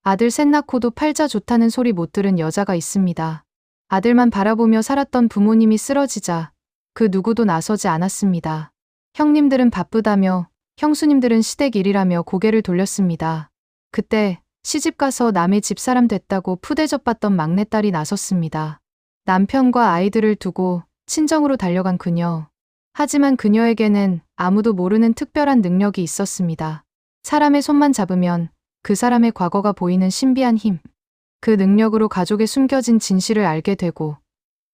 아들 셋 낳고도 팔자 좋다는 소리 못 들은 여자가 있습니다. 아들만 바라보며 살았던 부모님이 쓰러지자 그 누구도 나서지 않았습니다. 형님들은 바쁘다며 형수님들은 시댁 일이라며 고개를 돌렸습니다. 그때 시집가서 남의 집사람 됐다고 푸대접받던 막내딸이 나섰습니다. 남편과 아이들을 두고 친정으로 달려간 그녀. 하지만 그녀에게는 아무도 모르는 특별한 능력이 있었습니다. 사람의 손만 잡으면 그 사람의 과거가 보이는 신비한 힘. 그 능력으로 가족의 숨겨진 진실을 알게 되고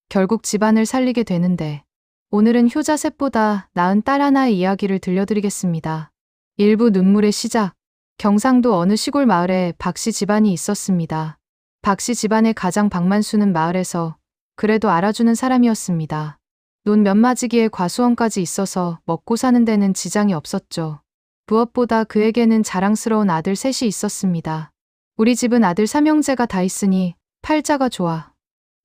결국 집안을 살리게 되는데, 오늘은 효자 셋보다 나은 딸 하나의 이야기를 들려드리겠습니다. 일부 눈물의 시작. 경상도 어느 시골 마을에 박씨 집안이 있었습니다. 박씨 집안의 가장 박만수는 마을에서 그래도 알아주는 사람이었습니다. 논 몇 마지기에 과수원까지 있어서 먹고 사는 데는 지장이 없었죠. 무엇보다 그에게는 자랑스러운 아들 셋이 있었습니다. 우리 집은 아들 삼형제가 다 있으니 팔자가 좋아.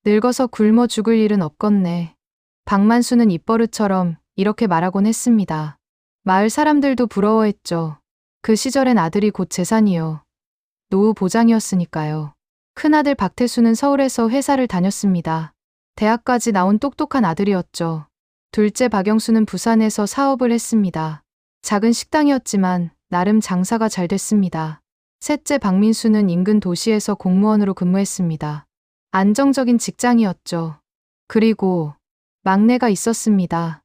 늙어서 굶어 죽을 일은 없겠네. 박만수는 입버릇처럼 이렇게 말하곤 했습니다. 마을 사람들도 부러워했죠. 그 시절엔 아들이 곧 재산이요. 노후 보장이었으니까요. 큰아들 박태수는 서울에서 회사를 다녔습니다. 대학까지 나온 똑똑한 아들이었죠. 둘째 박영수는 부산에서 사업을 했습니다. 작은 식당이었지만 나름 장사가 잘 됐습니다. 셋째 박민수는 인근 도시에서 공무원으로 근무했습니다. 안정적인 직장이었죠. 그리고 막내가 있었습니다.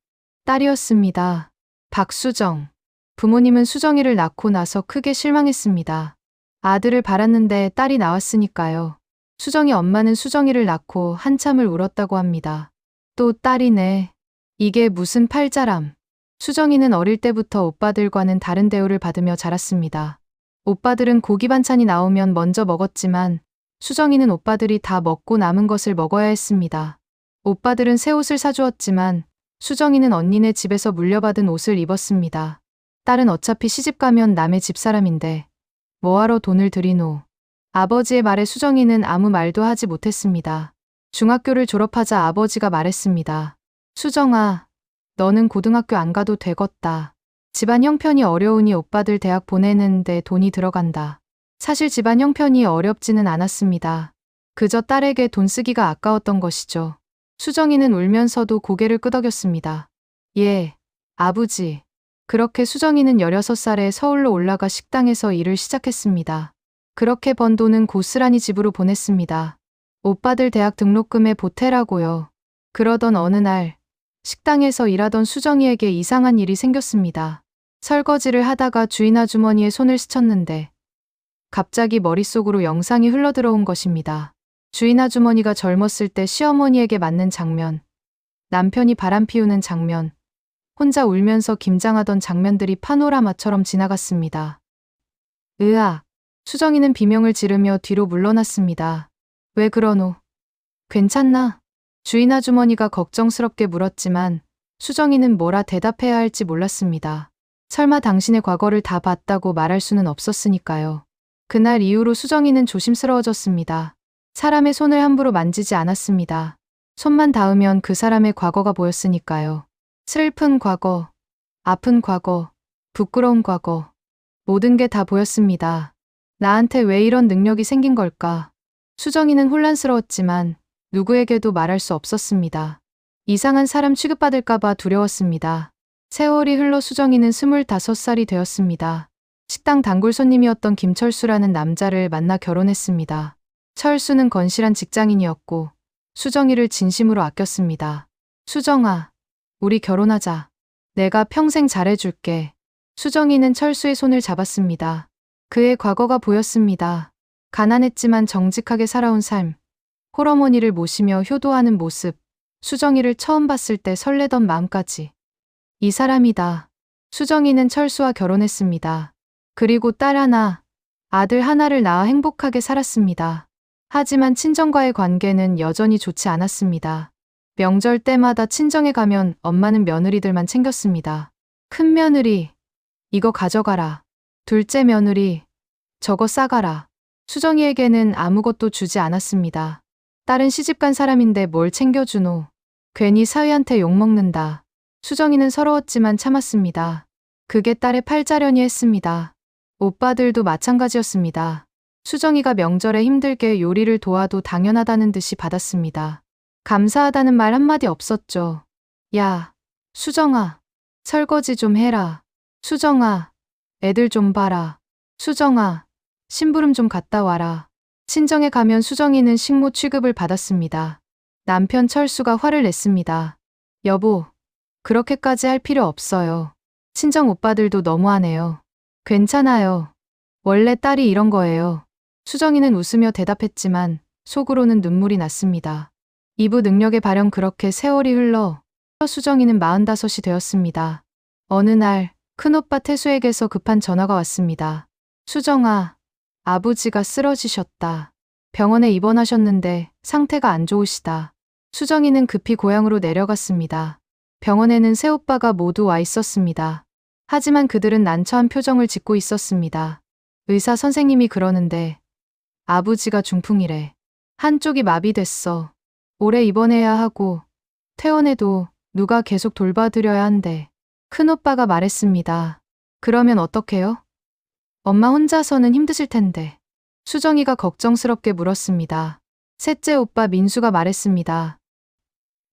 딸이었습니다. 박수정. 부모님은 수정이를 낳고 나서 크게 실망했습니다. 아들을 바랐는데 딸이 나왔으니까요. 수정이 엄마는 수정이를 낳고 한참을 울었다고 합니다. 또 딸이네. 이게 무슨 팔자람. 수정이는 어릴 때부터 오빠들과는 다른 대우를 받으며 자랐습니다. 오빠들은 고기 반찬이 나오면 먼저 먹었지만 수정이는 오빠들이 다 먹고 남은 것을 먹어야 했습니다. 오빠들은 새 옷을 사주었지만 수정이는 언니네 집에서 물려받은 옷을 입었습니다. 딸은 어차피 시집가면 남의 집사람인데 뭐하러 돈을 들이노. 아버지의 말에 수정이는 아무 말도 하지 못했습니다. 중학교를 졸업하자 아버지가 말했습니다. 수정아, 너는 고등학교 안 가도 되겄다. 집안 형편이 어려우니 오빠들 대학 보내는데 돈이 들어간다. 사실 집안 형편이 어렵지는 않았습니다. 그저 딸에게 돈 쓰기가 아까웠던 것이죠. 수정이는 울면서도 고개를 끄덕였습니다. 예, 아버지. 그렇게 수정이는 16살에 서울로 올라가 식당에서 일을 시작했습니다. 그렇게 번 돈은 고스란히 집으로 보냈습니다. 오빠들 대학 등록금에 보태라고요. 그러던 어느 날 식당에서 일하던 수정이에게 이상한 일이 생겼습니다. 설거지를 하다가 주인 아주머니의 손을 스쳤는데 갑자기 머릿속으로 영상이 흘러들어온 것입니다. 주인 아주머니가 젊었을 때 시어머니에게 맞는 장면, 남편이 바람 피우는 장면, 혼자 울면서 김장하던 장면들이 파노라마처럼 지나갔습니다. 으악! 수정이는 비명을 지르며 뒤로 물러났습니다. 왜 그러노? 괜찮나? 주인 아주머니가 걱정스럽게 물었지만 수정이는 뭐라 대답해야 할지 몰랐습니다. 설마 당신의 과거를 다 봤다고 말할 수는 없었으니까요. 그날 이후로 수정이는 조심스러워졌습니다. 사람의 손을 함부로 만지지 않았습니다. 손만 닿으면 그 사람의 과거가 보였으니까요. 슬픈 과거, 아픈 과거, 부끄러운 과거, 모든 게 다 보였습니다. 나한테 왜 이런 능력이 생긴 걸까? 수정이는 혼란스러웠지만 누구에게도 말할 수 없었습니다. 이상한 사람 취급받을까봐 두려웠습니다. 세월이 흘러 수정이는 25살이 되었습니다. 식당 단골 손님이었던 김철수라는 남자를 만나 결혼했습니다. 철수는 건실한 직장인이었고 수정이를 진심으로 아꼈습니다. 수정아, 우리 결혼하자. 내가 평생 잘해줄게. 수정이는 철수의 손을 잡았습니다. 그의 과거가 보였습니다. 가난했지만 정직하게 살아온 삶, 홀어머니를 모시며 효도하는 모습, 수정이를 처음 봤을 때 설레던 마음까지. 이 사람이다. 수정이는 철수와 결혼했습니다. 그리고 딸 하나, 아들 하나를 낳아 행복하게 살았습니다. 하지만 친정과의 관계는 여전히 좋지 않았습니다. 명절 때마다 친정에 가면 엄마는 며느리들만 챙겼습니다. 큰 며느리, 이거 가져가라. 둘째 며느리, 저거 싸가라. 수정이에게는 아무것도 주지 않았습니다. 딸은 시집간 사람인데 뭘 챙겨주노. 괜히 사위한테 욕먹는다. 수정이는 서러웠지만 참았습니다. 그게 딸의 팔자련이 했습니다. 오빠들도 마찬가지였습니다. 수정이가 명절에 힘들게 요리를 도와도 당연하다는 듯이 받았습니다. 감사하다는 말 한마디 없었죠. 야, 수정아, 설거지 좀 해라. 수정아, 애들 좀 봐라. 수정아, 심부름 좀 갔다 와라. 친정에 가면 수정이는 식모 취급을 받았습니다. 남편 철수가 화를 냈습니다. 여보, 그렇게까지 할 필요 없어요. 친정 오빠들도 너무하네요. 괜찮아요. 원래 딸이 이런 거예요. 수정이는 웃으며 대답했지만 속으로는 눈물이 났습니다. 이부 능력의 발현 그렇게 세월이 흘러 수정이는 45이 되었습니다. 어느 날 큰오빠 태수에게서 급한 전화가 왔습니다. 수정아, 아버지가 쓰러지셨다. 병원에 입원하셨는데 상태가 안 좋으시다. 수정이는 급히 고향으로 내려갔습니다. 병원에는 새오빠가 모두 와 있었습니다. 하지만 그들은 난처한 표정을 짓고 있었습니다. 의사 선생님이 그러는데 아버지가 중풍이래. 한쪽이 마비됐어. 오래 입원해야 하고 퇴원해도 누가 계속 돌봐드려야 한대. 큰오빠가 말했습니다. 그러면 어떡해요? 엄마 혼자서는 힘드실 텐데. 수정이가 걱정스럽게 물었습니다. 셋째 오빠 민수가 말했습니다.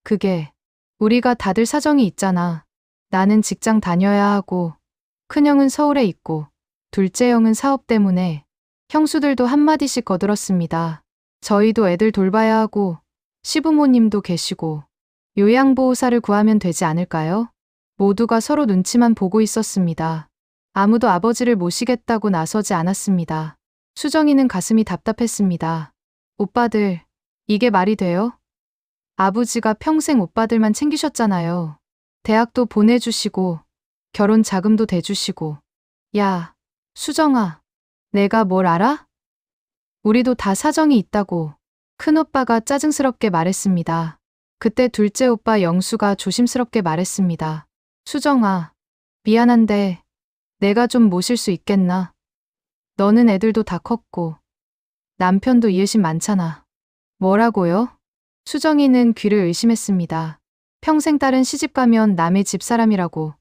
그게 우리가 다들 사정이 있잖아. 나는 직장 다녀야 하고 큰형은 서울에 있고 둘째 형은 사업 때문에 형수들도 한마디씩 거들었습니다. 저희도 애들 돌봐야 하고 시부모님도 계시고 요양보호사를 구하면 되지 않을까요? 모두가 서로 눈치만 보고 있었습니다. 아무도 아버지를 모시겠다고 나서지 않았습니다. 수정이는 가슴이 답답했습니다. 오빠들, 이게 말이 돼요? 아버지가 평생 오빠들만 챙기셨잖아요. 대학도 보내주시고 결혼 자금도 대주시고. 야, 수정아, 내가 뭘 알아? 우리도 다 사정이 있다고. 큰오빠가 짜증스럽게 말했습니다. 그때 둘째 오빠 영수가 조심스럽게 말했습니다. 수정아, 미안한데 내가 좀 모실 수 있겠나? 너는 애들도 다 컸고 남편도 이웃이 많잖아. 뭐라고요? 수정이는 귀를 의심했습니다. 평생 딸은 시집가면 남의 집사람이라고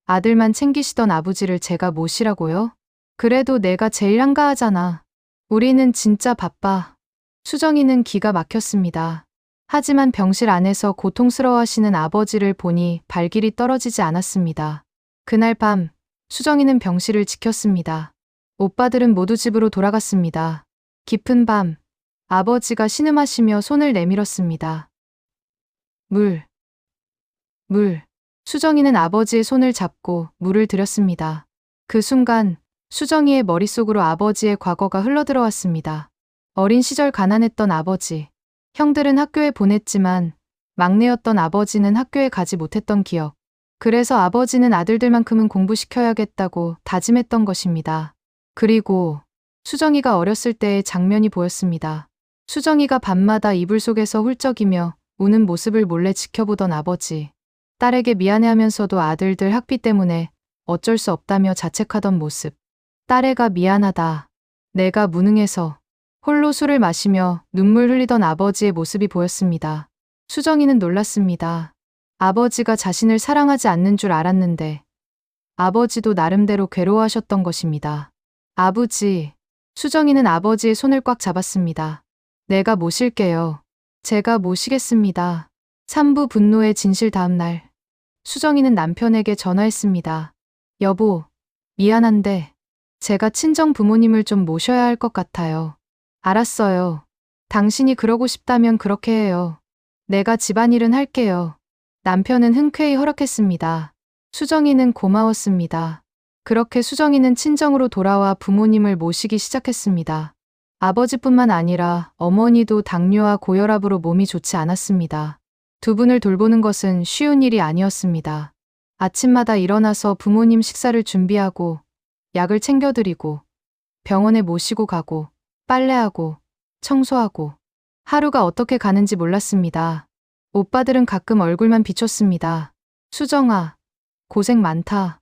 아들만 챙기시던 아버지를 제가 모시라고요? 그래도 내가 제일 한가하잖아. 우리는 진짜 바빠. 수정이는 기가 막혔습니다. 하지만 병실 안에서 고통스러워하시는 아버지를 보니 발길이 떨어지지 않았습니다. 그날 밤 수정이는 병실을 지켰습니다. 오빠들은 모두 집으로 돌아갔습니다. 깊은 밤 아버지가 신음하시며 손을 내밀었습니다. 물. 수정이는 아버지의 손을 잡고 물을 드렸습니다. 그 순간 수정이의 머릿속으로 아버지의 과거가 흘러들어왔습니다. 어린 시절 가난했던 아버지. 형들은 학교에 보냈지만 막내였던 아버지는 학교에 가지 못했던 기억. 그래서 아버지는 아들들만큼은 공부시켜야겠다고 다짐했던 것입니다. 그리고 수정이가 어렸을 때의 장면이 보였습니다. 수정이가 밤마다 이불 속에서 훌쩍이며 우는 모습을 몰래 지켜보던 아버지. 딸에게 미안해하면서도 아들들 학비 때문에 어쩔 수 없다며 자책하던 모습. 딸애가 미안하다. 내가 무능해서. 홀로 술을 마시며 눈물 흘리던 아버지의 모습이 보였습니다. 수정이는 놀랐습니다. 아버지가 자신을 사랑하지 않는 줄 알았는데 아버지도 나름대로 괴로워하셨던 것입니다. 아버지. 수정이는 아버지의 손을 꽉 잡았습니다. 내가 모실게요. 제가 모시겠습니다. 산부 분노의 진실 다음 날 수정이는 남편에게 전화했습니다. 여보, 미안한데 제가 친정 부모님을 좀 모셔야 할 것 같아요. 알았어요. 당신이 그러고 싶다면 그렇게 해요. 내가 집안일은 할게요. 남편은 흔쾌히 허락했습니다. 수정이는 고마웠습니다. 그렇게 수정이는 친정으로 돌아와 부모님을 모시기 시작했습니다. 아버지뿐만 아니라 어머니도 당뇨와 고혈압으로 몸이 좋지 않았습니다. 두 분을 돌보는 것은 쉬운 일이 아니었습니다. 아침마다 일어나서 부모님 식사를 준비하고 약을 챙겨드리고 병원에 모시고 가고 빨래하고 청소하고 하루가 어떻게 가는지 몰랐습니다. 오빠들은 가끔 얼굴만 비췄습니다. 수정아, 고생 많다.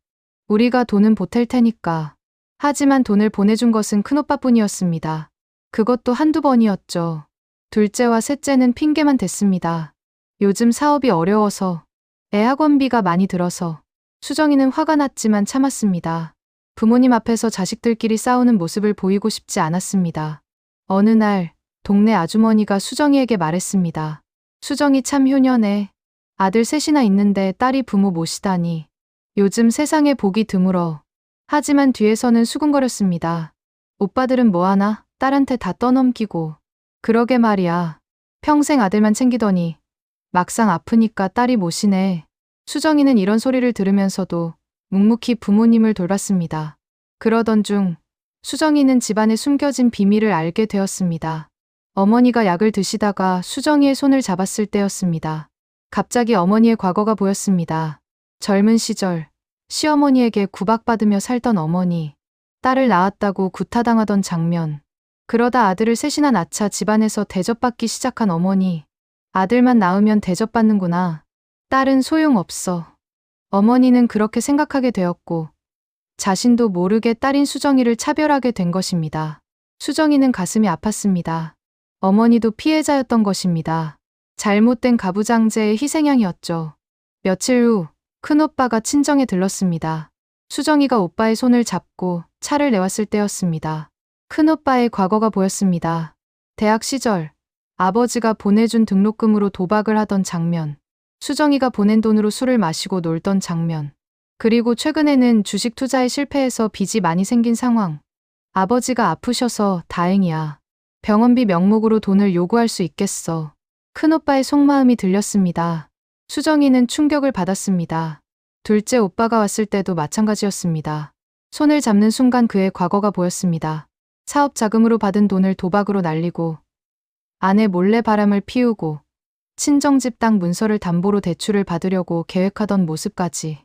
우리가 돈은 보탤 테니까. 하지만 돈을 보내준 것은 큰오빠뿐이었습니다. 그것도 한두 번이었죠. 둘째와 셋째는 핑계만 댔습니다. 요즘 사업이 어려워서 애 학원비가 많이 들어서. 수정이는 화가 났지만 참았습니다. 부모님 앞에서 자식들끼리 싸우는 모습을 보이고 싶지 않았습니다. 어느 날 동네 아주머니가 수정이에게 말했습니다. 수정이 참 효녀네. 아들 셋이나 있는데 딸이 부모 모시다니. 요즘 세상에 복이 드물어. 하지만 뒤에서는 수군거렸습니다. 오빠들은 뭐하나? 딸한테 다 떠넘기고. 그러게 말이야. 평생 아들만 챙기더니 막상 아프니까 딸이 모시네. 수정이는 이런 소리를 들으면서도 묵묵히 부모님을 돌봤습니다. 그러던 중 수정이는 집안에 숨겨진 비밀을 알게 되었습니다. 어머니가 약을 드시다가 수정이의 손을 잡았을 때였습니다. 갑자기 어머니의 과거가 보였습니다. 젊은 시절 시어머니에게 구박받으며 살던 어머니, 딸을 낳았다고 구타당하던 장면, 그러다 아들을 셋이나 낳자 집안에서 대접받기 시작한 어머니, 아들만 낳으면 대접받는구나. 딸은 소용없어. 어머니는 그렇게 생각하게 되었고 자신도 모르게 딸인 수정이를 차별하게 된 것입니다. 수정이는 가슴이 아팠습니다. 어머니도 피해자였던 것입니다. 잘못된 가부장제의 희생양이었죠. 며칠 후 큰오빠가 친정에 들렀습니다. 수정이가 오빠의 손을 잡고 차를 내왔을 때였습니다. 큰오빠의 과거가 보였습니다. 대학 시절 아버지가 보내준 등록금으로 도박을 하던 장면, 수정이가 보낸 돈으로 술을 마시고 놀던 장면, 그리고 최근에는 주식 투자에 실패해서 빚이 많이 생긴 상황. 아버지가 아프셔서 다행이야. 병원비 명목으로 돈을 요구할 수 있겠어. 큰오빠의 속마음이 들렸습니다. 수정이는 충격을 받았습니다. 둘째 오빠가 왔을 때도 마찬가지였습니다. 손을 잡는 순간 그의 과거가 보였습니다. 사업 자금으로 받은 돈을 도박으로 날리고 아내 몰래 바람을 피우고 친정집 땅 문서를 담보로 대출을 받으려고 계획하던 모습까지.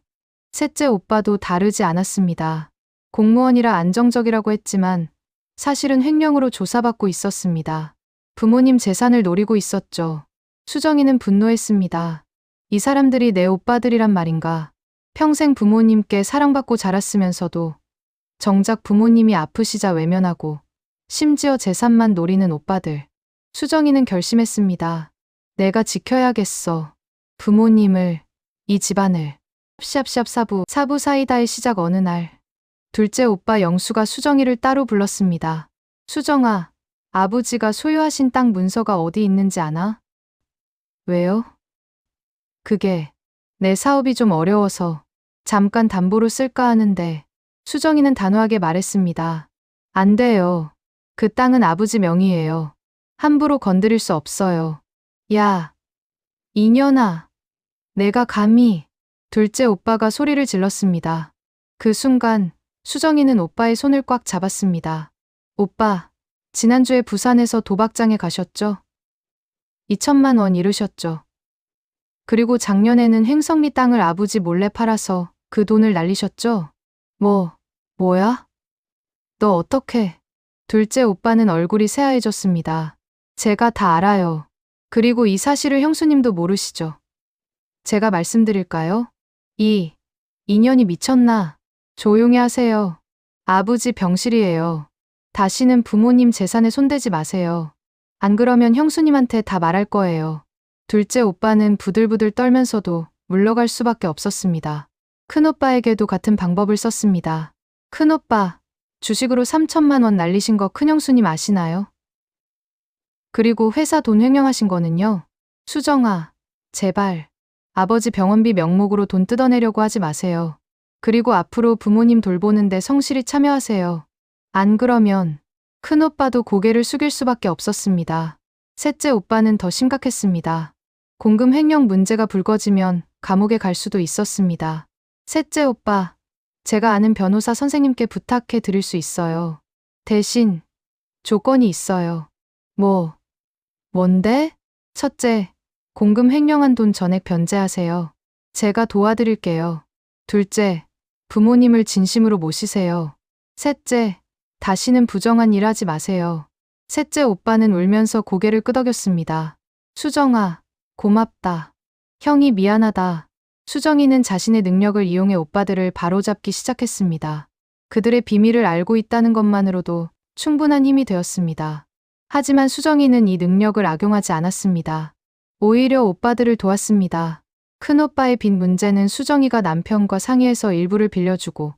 셋째 오빠도 다르지 않았습니다. 공무원이라 안정적이라고 했지만 사실은 횡령으로 조사받고 있었습니다. 부모님 재산을 노리고 있었죠. 수정이는 분노했습니다. 이 사람들이 내 오빠들이란 말인가. 평생 부모님께 사랑받고 자랐으면서도 정작 부모님이 아프시자 외면하고 심지어 재산만 노리는 오빠들. 수정이는 결심했습니다. 내가 지켜야겠어. 부모님을, 이 집안을. 샵샵 사부 사이다의 시작. 어느 날 둘째 오빠 영수가 수정이를 따로 불렀습니다. 수정아, 아버지가 소유하신 땅 문서가 어디 있는지 아나? 왜요? 그게 내 사업이 좀 어려워서 잠깐 담보로 쓸까 하는데. 수정이는 단호하게 말했습니다. 안 돼요. 그 땅은 아버지 명의예요. 함부로 건드릴 수 없어요. 야, 이년아. 내가 감히. 둘째 오빠가 소리를 질렀습니다. 그 순간 수정이는 오빠의 손을 꽉 잡았습니다. 오빠, 지난주에 부산에서 도박장에 가셨죠? 2천만 원 잃으셨죠? 그리고 작년에는 행성리 땅을 아버지 몰래 팔아서 그 돈을 날리셨죠? 뭐야? 너 어떻게? 둘째 오빠는 얼굴이 새하얘졌습니다. 제가 다 알아요. 그리고 이 사실을 형수님도 모르시죠? 제가 말씀드릴까요? 이년이 미쳤나? 조용히 하세요. 아버지 병실이에요. 다시는 부모님 재산에 손대지 마세요. 안 그러면 형수님한테 다 말할 거예요. 둘째 오빠는 부들부들 떨면서도 물러갈 수밖에 없었습니다. 큰오빠에게도 같은 방법을 썼습니다. 큰오빠, 주식으로 3천만 원 날리신 거 큰형수님 아시나요? 그리고 회사 돈 횡령하신 거는요? 수정아, 제발. 아버지 병원비 명목으로 돈 뜯어내려고 하지 마세요. 그리고 앞으로 부모님 돌보는데 성실히 참여하세요. 안 그러면. 큰오빠도 고개를 숙일 수밖에 없었습니다. 셋째 오빠는 더 심각했습니다. 공금 횡령 문제가 불거지면 감옥에 갈 수도 있었습니다. 셋째 오빠, 제가 아는 변호사 선생님께 부탁해 드릴 수 있어요. 대신 조건이 있어요. 뭔데? 첫째, 공금 횡령한 돈 전액 변제하세요. 제가 도와드릴게요. 둘째, 부모님을 진심으로 모시세요. 셋째, 다시는 부정한 일 하지 마세요. 셋째 오빠는 울면서 고개를 끄덕였습니다. 수정아, 고맙다. 형이 미안하다. 수정이는 자신의 능력을 이용해 오빠들을 바로잡기 시작했습니다. 그들의 비밀을 알고 있다는 것만으로도 충분한 힘이 되었습니다. 하지만 수정이는 이 능력을 악용하지 않았습니다. 오히려 오빠들을 도왔습니다. 큰오빠의 빚 문제는 수정이가 남편과 상의해서 일부를 빌려주고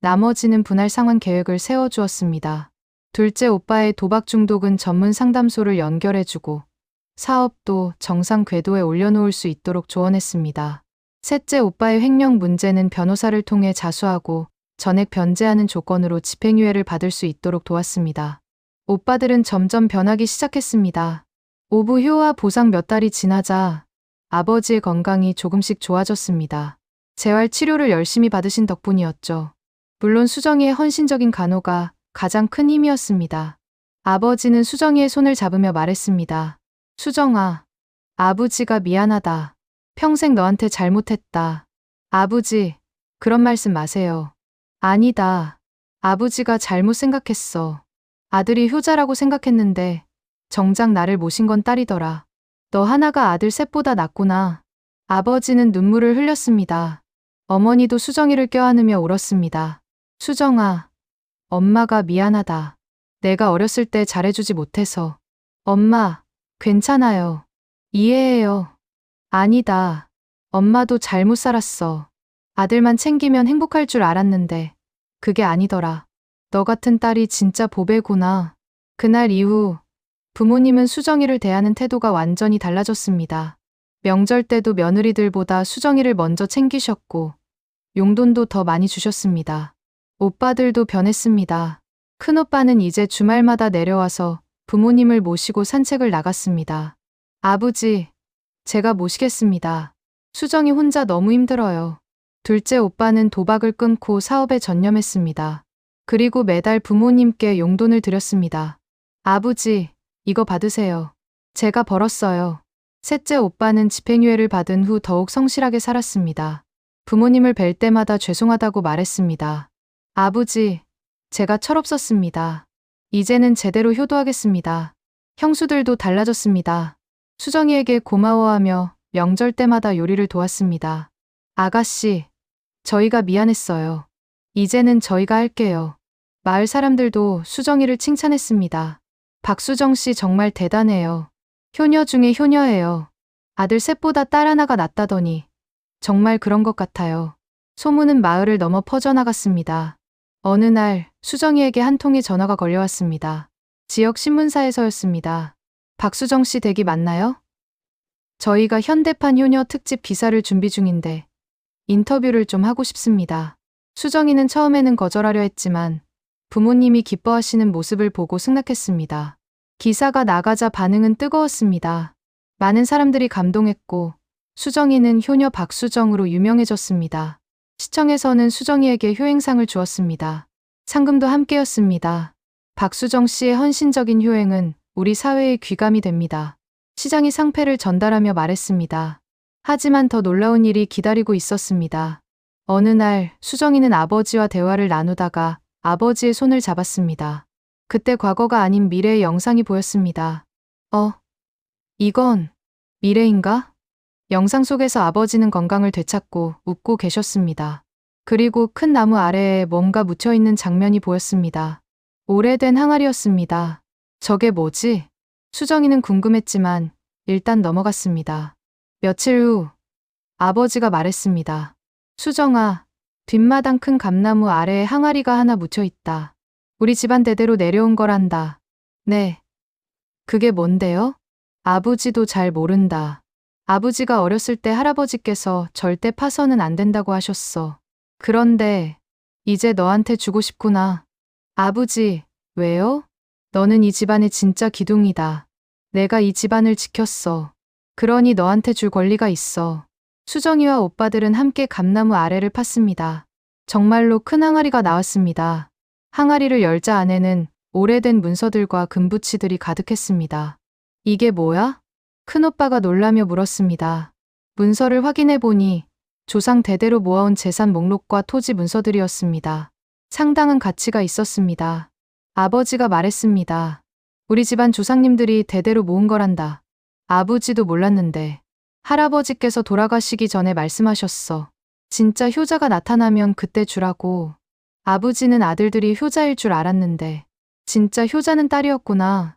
나머지는 분할 상환 계획을 세워주었습니다. 둘째 오빠의 도박 중독은 전문 상담소를 연결해주고 사업도 정상 궤도에 올려놓을 수 있도록 조언했습니다. 셋째 오빠의 횡령 문제는 변호사를 통해 자수하고 전액 변제하는 조건으로 집행유예를 받을 수 있도록 도왔습니다. 오빠들은 점점 변하기 시작했습니다. 오부 효와 보상 몇 달이 지나자 아버지의 건강이 조금씩 좋아졌습니다. 재활 치료를 열심히 받으신 덕분이었죠. 물론 수정이의 헌신적인 간호가 가장 큰 힘이었습니다. 아버지는 수정이의 손을 잡으며 말했습니다. 수정아, 아버지가 미안하다. 평생 너한테 잘못했다. 아버지, 그런 말씀 마세요. 아니다. 아버지가 잘못 생각했어. 아들이 효자라고 생각했는데 정작 나를 모신 건 딸이더라. 너 하나가 아들 셋보다 낫구나. 아버지는 눈물을 흘렸습니다. 어머니도 수정이를 껴안으며 울었습니다. 수정아, 엄마가 미안하다. 내가 어렸을 때 잘해주지 못해서. 엄마, 괜찮아요. 이해해요. 아니다. 엄마도 잘못 살았어. 아들만 챙기면 행복할 줄 알았는데 그게 아니더라. 너 같은 딸이 진짜 보배구나. 그날 이후 부모님은 수정이를 대하는 태도가 완전히 달라졌습니다. 명절 때도 며느리들보다 수정이를 먼저 챙기셨고 용돈도 더 많이 주셨습니다. 오빠들도 변했습니다. 큰오빠는 이제 주말마다 내려와서 부모님을 모시고 산책을 나갔습니다. 아버지, 제가 모시겠습니다. 수정이 혼자 너무 힘들어요. 둘째 오빠는 도박을 끊고 사업에 전념했습니다. 그리고 매달 부모님께 용돈을 드렸습니다. 아버지, 이거 받으세요. 제가 벌었어요. 셋째 오빠는 집행유예를 받은 후 더욱 성실하게 살았습니다. 부모님을 뵐 때마다 죄송하다고 말했습니다. 아버지, 제가 철없었습니다. 이제는 제대로 효도하겠습니다. 형수들도 달라졌습니다. 수정이에게 고마워하며 명절 때마다 요리를 도왔습니다. 아가씨, 저희가 미안했어요. 이제는 저희가 할게요. 마을 사람들도 수정이를 칭찬했습니다. 박수정 씨 정말 대단해요. 효녀 중에 효녀예요. 아들 셋보다 딸 하나가 낫다더니 정말 그런 것 같아요. 소문은 마을을 넘어 퍼져나갔습니다. 어느 날 수정이에게 한 통의 전화가 걸려왔습니다. 지역 신문사에서였습니다. 박수정 씨 댁이 맞나요? 저희가 현대판 효녀 특집 기사를 준비 중인데 인터뷰를 좀 하고 싶습니다. 수정이는 처음에는 거절하려 했지만 부모님이 기뻐하시는 모습을 보고 승낙했습니다. 기사가 나가자 반응은 뜨거웠습니다. 많은 사람들이 감동했고 수정이는 효녀 박수정으로 유명해졌습니다. 시청에서는 수정이에게 효행상을 주었습니다. 상금도 함께였습니다. 박수정 씨의 헌신적인 효행은 우리 사회의 귀감이 됩니다. 시장이 상패를 전달하며 말했습니다. 하지만 더 놀라운 일이 기다리고 있었습니다. 어느 날 수정이는 아버지와 대화를 나누다가 아버지의 손을 잡았습니다. 그때 과거가 아닌 미래의 영상이 보였습니다. 이건 미래인가? 영상 속에서 아버지는 건강을 되찾고 웃고 계셨습니다. 그리고 큰 나무 아래에 뭔가 묻혀있는 장면이 보였습니다. 오래된 항아리였습니다. 저게 뭐지? 수정이는 궁금했지만 일단 넘어갔습니다. 며칠 후 아버지가 말했습니다. 수정아, 뒷마당 큰 감나무 아래에 항아리가 하나 묻혀있다. 우리 집안 대대로 내려온 거란다. 네. 그게 뭔데요? 아버지도 잘 모른다. 아버지가 어렸을 때 할아버지께서 절대 파서는 안 된다고 하셨어. 그런데 이제 너한테 주고 싶구나. 아버지, 왜요? 너는 이 집안의 진짜 기둥이다. 내가 이 집안을 지켰어. 그러니 너한테 줄 권리가 있어. 수정이와 오빠들은 함께 감나무 아래를 팠습니다. 정말로 큰 항아리가 나왔습니다. 항아리를 열자 안에는 오래된 문서들과 금붙이들이 가득했습니다. 이게 뭐야? 큰오빠가 놀라며 물었습니다. 문서를 확인해 보니 조상 대대로 모아온 재산 목록과 토지 문서들이었습니다. 상당한 가치가 있었습니다. 아버지가 말했습니다. 우리 집안 조상님들이 대대로 모은 거란다. 아버지도 몰랐는데 할아버지께서 돌아가시기 전에 말씀하셨어. 진짜 효자가 나타나면 그때 주라고. 아버지는 아들들이 효자일 줄 알았는데 진짜 효자는 딸이었구나.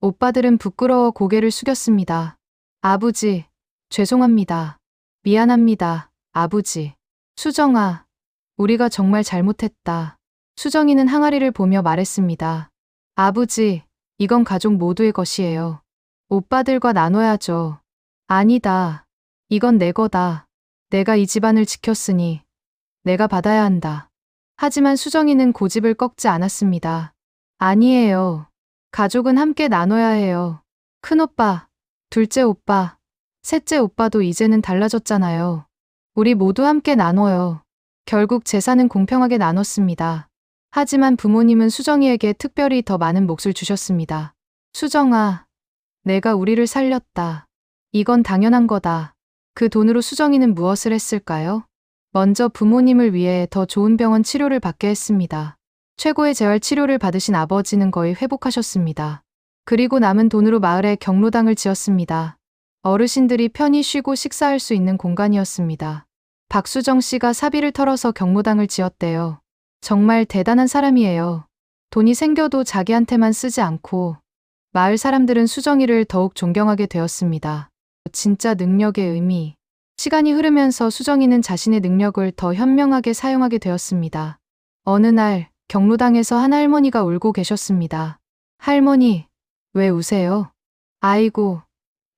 오빠들은 부끄러워 고개를 숙였습니다. 아버지, 죄송합니다. 미안합니다, 아버지. 수정아, 우리가 정말 잘못했다. 수정이는 항아리를 보며 말했습니다. 아버지, 이건 가족 모두의 것이에요. 오빠들과 나눠야죠. 아니다. 이건 내 거다. 내가 이 집안을 지켰으니 내가 받아야 한다. 하지만 수정이는 고집을 꺾지 않았습니다. 아니에요. 가족은 함께 나눠야 해요. 큰오빠, 둘째 오빠, 셋째 오빠도 이제는 달라졌잖아요. 우리 모두 함께 나눠요. 결국 재산은 공평하게 나눴습니다. 하지만 부모님은 수정이에게 특별히 더 많은 몫을 주셨습니다. 수정아, 내가 우리를 살렸다. 이건 당연한 거다. 그 돈으로 수정이는 무엇을 했을까요? 먼저 부모님을 위해 더 좋은 병원 치료를 받게 했습니다. 최고의 재활 치료를 받으신 아버지는 거의 회복하셨습니다. 그리고 남은 돈으로 마을에 경로당을 지었습니다. 어르신들이 편히 쉬고 식사할 수 있는 공간이었습니다. 박수정 씨가 사비를 털어서 경로당을 지었대요. 정말 대단한 사람이에요. 돈이 생겨도 자기한테만 쓰지 않고 마을 사람들은 수정이를 더욱 존경하게 되었습니다. 진짜 능력의 의미. 시간이 흐르면서 수정이는 자신의 능력을 더 현명하게 사용하게 되었습니다. 어느 날 경로당에서 한 할머니가 울고 계셨습니다. 할머니, 왜 우세요? 아이고,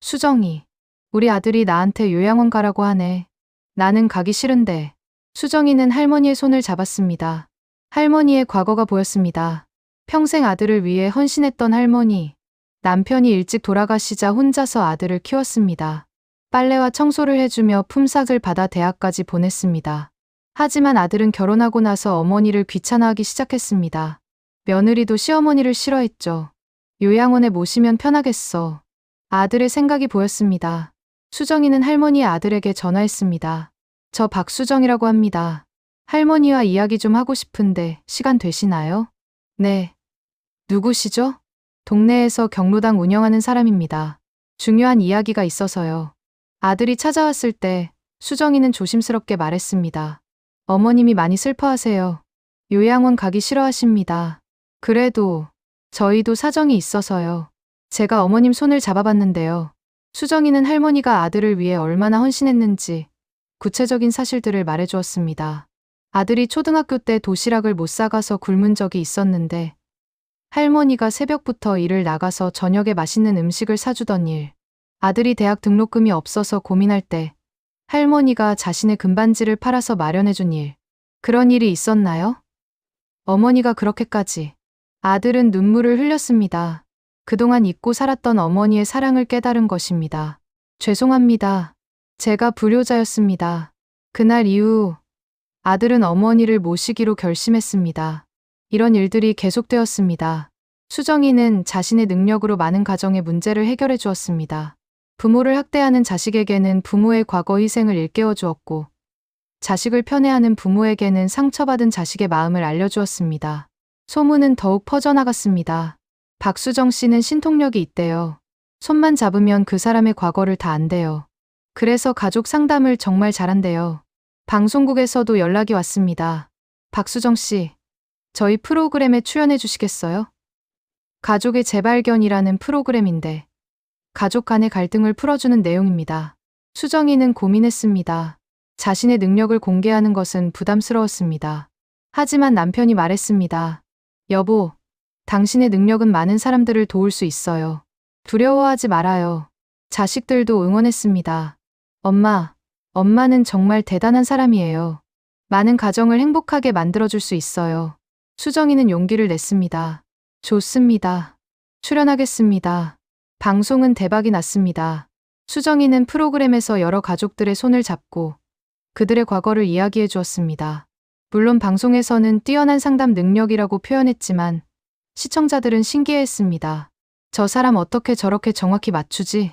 수정이. 우리 아들이 나한테 요양원 가라고 하네. 나는 가기 싫은데. 수정이는 할머니의 손을 잡았습니다. 할머니의 과거가 보였습니다. 평생 아들을 위해 헌신했던 할머니. 남편이 일찍 돌아가시자 혼자서 아들을 키웠습니다. 빨래와 청소를 해주며 품삯을 받아 대학까지 보냈습니다. 하지만 아들은 결혼하고 나서 어머니를 귀찮아하기 시작했습니다. 며느리도 시어머니를 싫어했죠. 요양원에 모시면 편하겠어. 아들의 생각이 보였습니다. 수정이는 할머니의 아들에게 전화했습니다. 저 박수정이라고 합니다. 할머니와 이야기 좀 하고 싶은데 시간 되시나요? 네. 누구시죠? 동네에서 경로당 운영하는 사람입니다. 중요한 이야기가 있어서요. 아들이 찾아왔을 때 수정이는 조심스럽게 말했습니다. 어머님이 많이 슬퍼하세요. 요양원 가기 싫어하십니다. 그래도 저희도 사정이 있어서요. 제가 어머님 손을 잡아봤는데요. 수정이는 할머니가 아들을 위해 얼마나 헌신했는지 구체적인 사실들을 말해주었습니다. 아들이 초등학교 때 도시락을 못 사가서 굶은 적이 있었는데 할머니가 새벽부터 일을 나가서 저녁에 맛있는 음식을 사주던 일. 아들이 대학 등록금이 없어서 고민할 때 할머니가 자신의 금반지를 팔아서 마련해준 일. 그런 일이 있었나요? 어머니가 그렇게까지. 아들은 눈물을 흘렸습니다. 그동안 잊고 살았던 어머니의 사랑을 깨달은 것입니다. 죄송합니다. 제가 불효자였습니다. 그날 이후 아들은 어머니를 모시기로 결심했습니다. 이런 일들이 계속되었습니다. 수정이는 자신의 능력으로 많은 가정의 문제를 해결해 주었습니다. 부모를 학대하는 자식에게는 부모의 과거 희생을 일깨워 주었고, 자식을 편애하는 부모에게는 상처받은 자식의 마음을 알려주었습니다. 소문은 더욱 퍼져나갔습니다. 박수정 씨는 신통력이 있대요. 손만 잡으면 그 사람의 과거를 다 안대요. 그래서 가족 상담을 정말 잘한대요. 방송국에서도 연락이 왔습니다. 박수정 씨, 저희 프로그램에 출연해 주시겠어요? 가족의 재발견이라는 프로그램인데 가족 간의 갈등을 풀어주는 내용입니다. 수정이는 고민했습니다. 자신의 능력을 공개하는 것은 부담스러웠습니다. 하지만 남편이 말했습니다. 여보, 당신의 능력은 많은 사람들을 도울 수 있어요. 두려워하지 말아요. 자식들도 응원했습니다. 엄마는 정말 대단한 사람이에요. 많은 가정을 행복하게 만들어줄 수 있어요. 수정이는 용기를 냈습니다. 좋습니다. 출연하겠습니다. 방송은 대박이 났습니다. 수정이는 프로그램에서 여러 가족들의 손을 잡고 그들의 과거를 이야기해 주었습니다. 물론 방송에서는 뛰어난 상담 능력이라고 표현했지만 시청자들은 신기해했습니다. 저 사람 어떻게 저렇게 정확히 맞추지?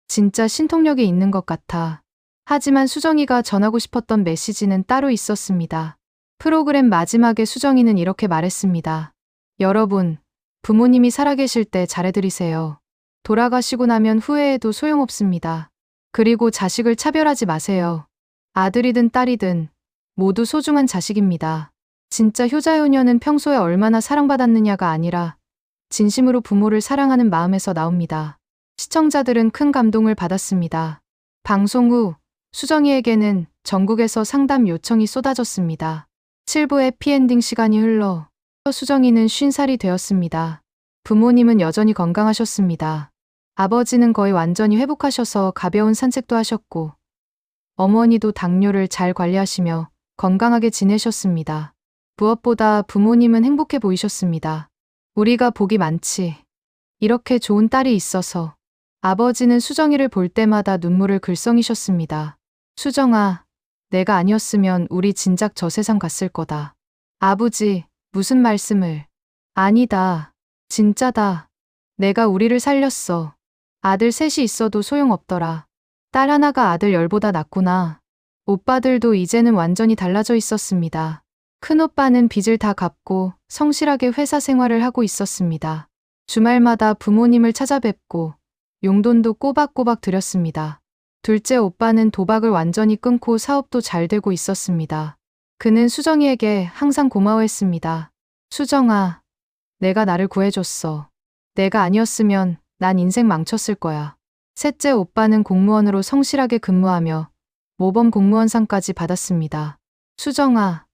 진짜 신통력이 있는 것 같아. 하지만 수정이가 전하고 싶었던 메시지는 따로 있었습니다. 프로그램 마지막에 수정이는 이렇게 말했습니다. 여러분, 부모님이 살아계실 때 잘해드리세요. 돌아가시고 나면 후회해도 소용없습니다. 그리고 자식을 차별하지 마세요. 아들이든 딸이든 모두 소중한 자식입니다. 진짜 효자효녀는 평소에 얼마나 사랑받았느냐가 아니라 진심으로 부모를 사랑하는 마음에서 나옵니다. 시청자들은 큰 감동을 받았습니다. 방송 후 수정이에게는 전국에서 상담 요청이 쏟아졌습니다. 7부 해피엔딩 시간이 흘러 수정이는 50살이 되었습니다. 부모님은 여전히 건강하셨습니다. 아버지는 거의 완전히 회복하셔서 가벼운 산책도 하셨고, 어머니도 당뇨를 잘 관리하시며 건강하게 지내셨습니다. 무엇보다 부모님은 행복해 보이셨습니다. 우리가 복이 많지. 이렇게 좋은 딸이 있어서. 아버지는 수정이를 볼 때마다 눈물을 글썽이셨습니다. 수정아, 내가 아니었으면 우리 진작 저 세상 갔을 거다. 아버지, 무슨 말씀을. 아니다. 진짜다. 내가 우리를 살렸어. 아들 셋이 있어도 소용없더라. 딸 하나가 아들 10보다 낫구나. 오빠들도 이제는 완전히 달라져 있었습니다. 큰오빠는 빚을 다 갚고 성실하게 회사 생활을 하고 있었습니다. 주말마다 부모님을 찾아뵙고 용돈도 꼬박꼬박 드렸습니다. 둘째 오빠는 도박을 완전히 끊고 사업도 잘 되고 있었습니다. 그는 수정이에게 항상 고마워했습니다. 수정아, 내가 나를 구해줬어. 내가 아니었으면 난 인생 망쳤을 거야. 셋째 오빠는 공무원으로 성실하게 근무하며 모범 공무원상까지 받았습니다. 수정아,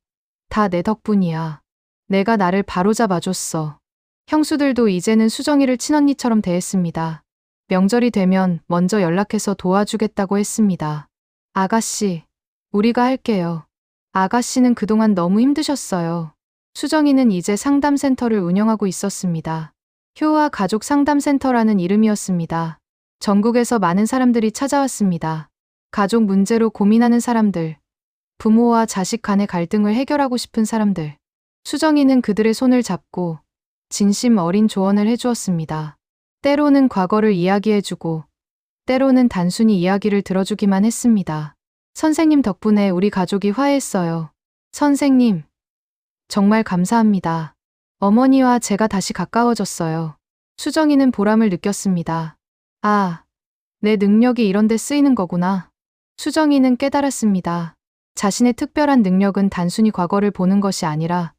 다 내 덕분이야. 내가 나를 바로잡아줬어. 형수들도 이제는 수정이를 친언니처럼 대했습니다. 명절이 되면 먼저 연락해서 도와주겠다고 했습니다. 아가씨, 우리가 할게요. 아가씨는 그동안 너무 힘드셨어요. 수정이는 이제 상담센터를 운영하고 있었습니다. 효아 가족 상담센터라는 이름이었습니다. 전국에서 많은 사람들이 찾아왔습니다. 가족 문제로 고민하는 사람들, 부모와 자식 간의 갈등을 해결하고 싶은 사람들. 수정이는 그들의 손을 잡고 진심 어린 조언을 해주었습니다. 때로는 과거를 이야기해주고, 때로는 단순히 이야기를 들어주기만 했습니다. 선생님 덕분에 우리 가족이 화해했어요. 선생님, 정말 감사합니다. 어머니와 제가 다시 가까워졌어요. 수정이는 보람을 느꼈습니다. 아, 내 능력이 이런 데 쓰이는 거구나. 수정이는 깨달았습니다. 자신의 특별한 능력은 단순히 과거를 보는 것이 아니라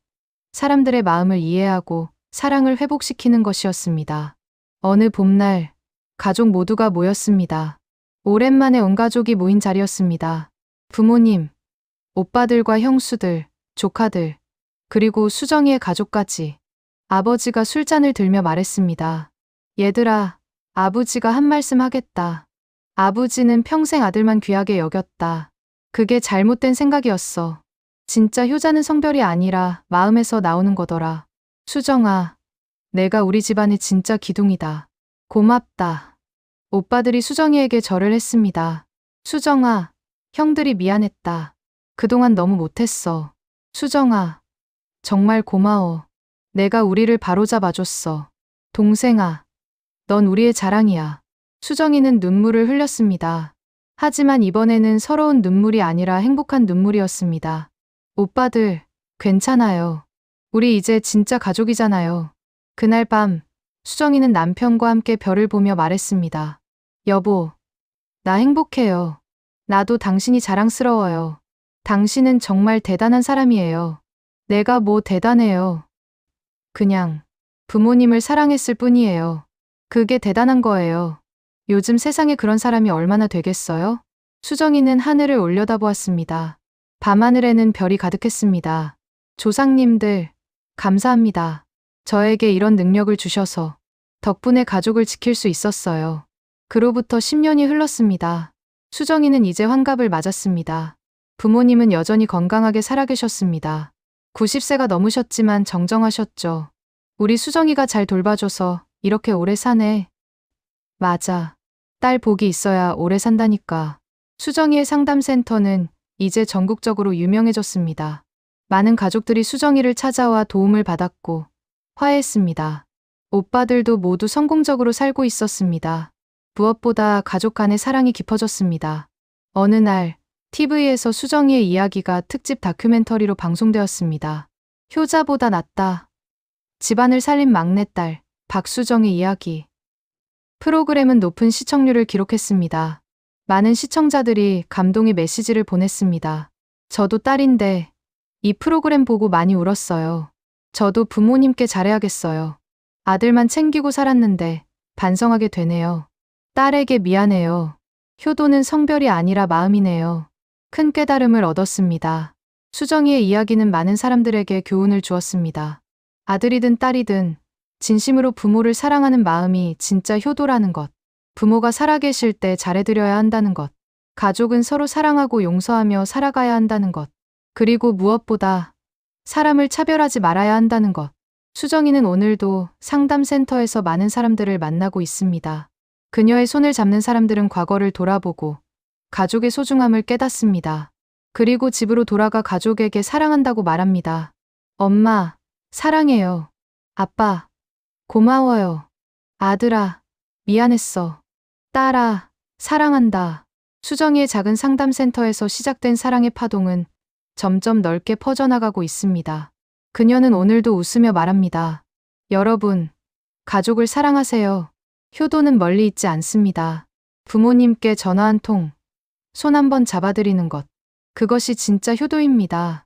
사람들의 마음을 이해하고 사랑을 회복시키는 것이었습니다. 어느 봄날, 가족 모두가 모였습니다. 오랜만에 온 가족이 모인 자리였습니다. 부모님, 오빠들과 형수들, 조카들, 그리고 수정이의 가족까지. 아버지가 술잔을 들며 말했습니다. 얘들아, 아버지가 한 말씀 하겠다. 아버지는 평생 아들만 귀하게 여겼다. 그게 잘못된 생각이었어. 진짜 효자는 성별이 아니라 마음에서 나오는 거더라. 수정아, 내가 우리 집안의 진짜 기둥이다. 고맙다. 오빠들이 수정이에게 절을 했습니다. 수정아, 형들이 미안했다. 그동안 너무 못했어. 수정아, 정말 고마워. 내가 우리를 바로잡아줬어. 동생아, 넌 우리의 자랑이야. 수정이는 눈물을 흘렸습니다. 하지만 이번에는 서러운 눈물이 아니라 행복한 눈물이었습니다. 오빠들, 괜찮아요. 우리 이제 진짜 가족이잖아요. 그날 밤, 수정이는 남편과 함께 별을 보며 말했습니다. 여보, 나 행복해요. 나도 당신이 자랑스러워요. 당신은 정말 대단한 사람이에요. 내가 뭐 대단해요. 그냥 부모님을 사랑했을 뿐이에요. 그게 대단한 거예요. 요즘 세상에 그런 사람이 얼마나 되겠어요? 수정이는 하늘을 올려다보았습니다. 밤하늘에는 별이 가득했습니다. 조상님들, 감사합니다. 저에게 이런 능력을 주셔서 덕분에 가족을 지킬 수 있었어요. 그로부터 10년이 흘렀습니다. 수정이는 이제 환갑을 맞았습니다. 부모님은 여전히 건강하게 살아계셨습니다. 90세가 넘으셨지만 정정하셨죠. 우리 수정이가 잘 돌봐줘서 이렇게 오래 사네. 맞아. 딸 복이 있어야 오래 산다니까. 수정이의 상담센터는 이제 전국적으로 유명해졌습니다. 많은 가족들이 수정이를 찾아와 도움을 받았고 화해했습니다. 오빠들도 모두 성공적으로 살고 있었습니다. 무엇보다 가족 간의 사랑이 깊어졌습니다. 어느 날 TV에서 수정이의 이야기가 특집 다큐멘터리로 방송되었습니다. 효자보다 낫다. 집안을 살린 막내딸 박수정의 이야기. 프로그램은 높은 시청률을 기록했습니다. 많은 시청자들이 감동의 메시지를 보냈습니다. 저도 딸인데 이 프로그램 보고 많이 울었어요. 저도 부모님께 잘해야겠어요. 아들만 챙기고 살았는데 반성하게 되네요. 딸에게 미안해요. 효도는 성별이 아니라 마음이네요. 큰 깨달음을 얻었습니다. 수정이의 이야기는 많은 사람들에게 교훈을 주었습니다. 아들이든 딸이든 진심으로 부모를 사랑하는 마음이 진짜 효도라는 것. 부모가 살아계실 때 잘해드려야 한다는 것. 가족은 서로 사랑하고 용서하며 살아가야 한다는 것. 그리고 무엇보다 사람을 차별하지 말아야 한다는 것. 수정이는 오늘도 상담센터에서 많은 사람들을 만나고 있습니다. 그녀의 손을 잡는 사람들은 과거를 돌아보고 가족의 소중함을 깨닫습니다. 그리고 집으로 돌아가 가족에게 사랑한다고 말합니다. 엄마, 사랑해요. 아빠, 고마워요. 아들아, 미안했어. 딸아, 사랑한다. 수정이의 작은 상담센터에서 시작된 사랑의 파동은 점점 넓게 퍼져나가고 있습니다. 그녀는 오늘도 웃으며 말합니다. 여러분, 가족을 사랑하세요. 효도는 멀리 있지 않습니다. 부모님께 전화 한 통, 손 한번 잡아드리는 것. 그것이 진짜 효도입니다.